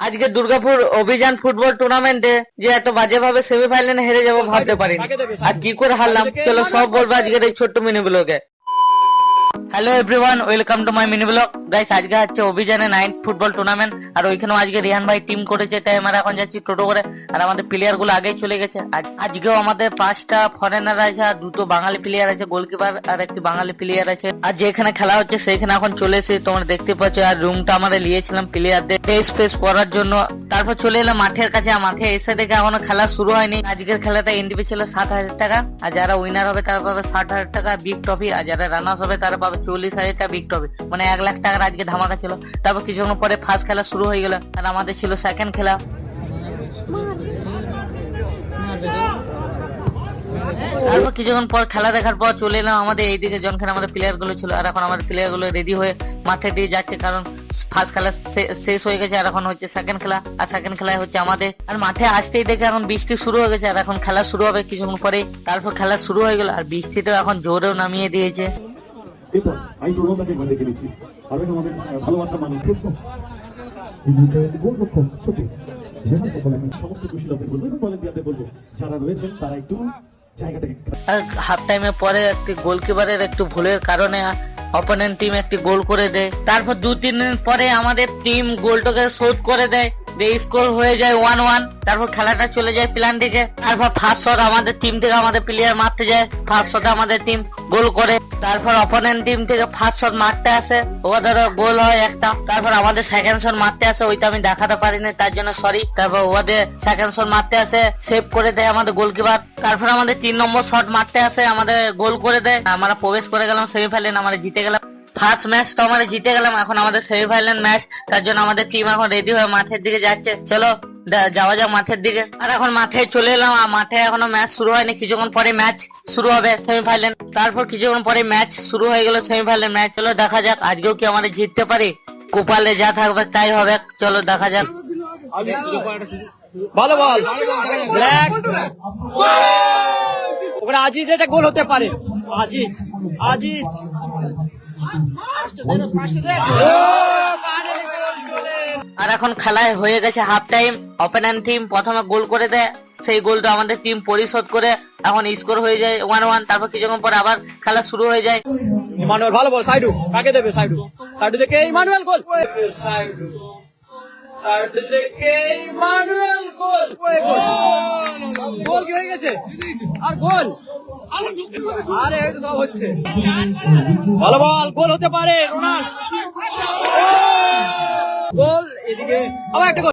আজকে দুর্গাপুর অভিযান ফুটবল টুর্নামেন্টে যে এত বাজে ভাবে সেমিফাইনালে হেরে যাবো ভাবতে পারিনি। আর কি করে হারলাম চলো সব বলবো আজকের এই ছোট্ট মিনি ব্লগে। Hello everyone, welcome to my mini blog. Guys আজকে হচ্ছে অভিযানে 9th ফুটবল টুর্নামেন্ট, আর ওইখানেও আজকে রিহান ভাই টিম করেছে, তাই আমরা এখন যাচ্ছি টোটো করে। আর আমাদের প্লেয়ার গুলো আগেই চলে গেছে। আজকেও আমাদের 5টা ফরেনার আছে আর 2টো বাঙালি প্লেয়ার আছে, গোলকিপার আর একটি বাঙালি প্লেয়ার আছে। আর যেখানে খেলা হচ্ছে সেইখানে এখন চলে এসেছি, তোমরা দেখতে পাচ্ছ। আর রুমটা আমরা নিয়েছিলাম প্লেয়ারদের ফেস পড়ার জন্য। তারপর চলে এলাম মাঠের কাছে। মাঠে এসে দেখে এখনো খেলা শুরু হয়নি। আজকের খেলাটা এন্ট্রি ছিল 7,000 টাকা, আর যারা উইনার হবে তারা পাবে 60,000 টাকা বিগ ট্রফি, আর যারা রানার্স হবে তারা পাবে 40,000 টাকা বিগ ট্রফি, মানে 1 লাখ টাকার আজকে ধামাকা ছিল। তারপর কিছুক্ষণ পরে ফার্স্ট খেলা শুরু হয়ে গেল, আর আমাদের ছিল সেকেন্ড খেলা। তারপর কিছুক্ষণ পর খেলা দেখার পর চলে এলাম আমাদের এইদিকে যখন আমাদের প্লেয়ার গুলো ছিল। আর এখন আমাদের প্লেয়ার গুলো রেডি হয়ে মাঠে দিয়ে যাচ্ছে, কারণ ফার্স্ট খেলা শেষ হয়ে গেছে। আর এখন হচ্ছে সেকেন্ড খেলা, আর সেকেন্ড খেলায় হচ্ছে আমাদের। আর মাঠে আসতেই দেখে এখন বৃষ্টি শুরু হয়ে গেছে, আর এখন খেলা শুরু হবে কিছুক্ষণ পরে। তারপর খেলা শুরু হয়ে গেল, আর বৃষ্টিতেও এখন জোরেও নামিয়ে দিয়েছে। এরপর আমি প্রবন্ধটাকে ঘরে দেখে নিচ্ছি আর আমাদের ভালোবাসার মানুষ গোলরক্ষক ছোট সমস্ত কুশীলদের বলবো এবং ভলেন্টিয়ারদের বলবো যারা রয়েছেন তারা একটু জায়গাটাকে। হাফ টাইমের পরে একটি গোলকিপারের একটু ভুলের কারণে অপোনেন্ট টিম একটি গোল করে দেয়। তারপর 2-3 দিন পরে আমাদের টিম গোলটাকে শোধ করে দেয়, স্কোর হয়ে যায় 1-1। তারপর খেলাটা চলে যায় প্ল্যান দিকে। তারপর ফার্স্ট শট আমাদের টিম থেকে আমাদের প্লেয়ার মারতে যায়, ফার্স্ট শটে আমাদের টিম গোল করে। তারপর অপোনেন্ট টিম থেকে ফার্স্ট শট মারতে আসে, ওদের গোল হয় একটা। তারপর আমাদের সেকেন্ড শট মারতে আসে, ওইটা আমি দেখাতে পারিনি তার জন্য সরি। তারপর ওদের সেকেন্ড শট মারতে আসে, সেভ করে দেয় আমাদের গোলকিপার। তারপর আমাদের 3 নম্বর শট মারতে আসে, আমাদের গোল করে দেয়। আমরা প্রবেশ করে গেলাম সেমিফাইনালে, আমরা জিতে গেলাম। ফার্স্ট ম্যাচ তো আমরা জিতে গেলাম, এখন আমাদের সেমিফাইনাল ম্যাচ। তার জন্য আমাদের টিম এখন রেডি হয়ে মাঠের দিকে যাচ্ছে। চলো যাওয়া যাক মাঠের দিকে। আর এখন মাঠে চলে এলাম, আর মাঠে এখনো ম্যাচ শুরু হয়নি, কিছুক্ষণ পরে ম্যাচ শুরু হবে সেমিফাইনাল। তারপর কিছুক্ষণ পরে ম্যাচ শুরু হয়ে গেল সেমিফাইনাল ম্যাচ। চলো দেখা যাক আজকেও কি আমাদের জিততে পারি, কোপালে যা থাকবে তাই হবে। চলো দেখা যাক। ভালো বল ব্ল্যাক ওখানে আজিজ, এটা গোল হতে পারে। আজিজ আজিজ আর এখন খেলায় হয়ে গেছে হাফ টাইম। অপোনেন্ট টিম প্রথমে গোল করে দেয়, সেই গোলটা আমাদের টিম পরিশোধ করে এখন স্কোর হয়ে যায় 1-1। তারপর কিছুক্ষণ পর আবার খেলা শুরু হয়ে যায়। ইমানুয়েল ভালো বল, সাইডু কাকে দেবে? সাইডু সাইডু দেখে ইমানুয়েল গোল। সাইডু সাইডু দেখে ইমানুয়েল গোল। গোল কি হয়ে গেছে? আর গোল, আরে এই তো সব হচ্ছে। ভালো বল, গোল হতে পারে। রোনাল্ড গোল, এদিকে আবার একটা গোল।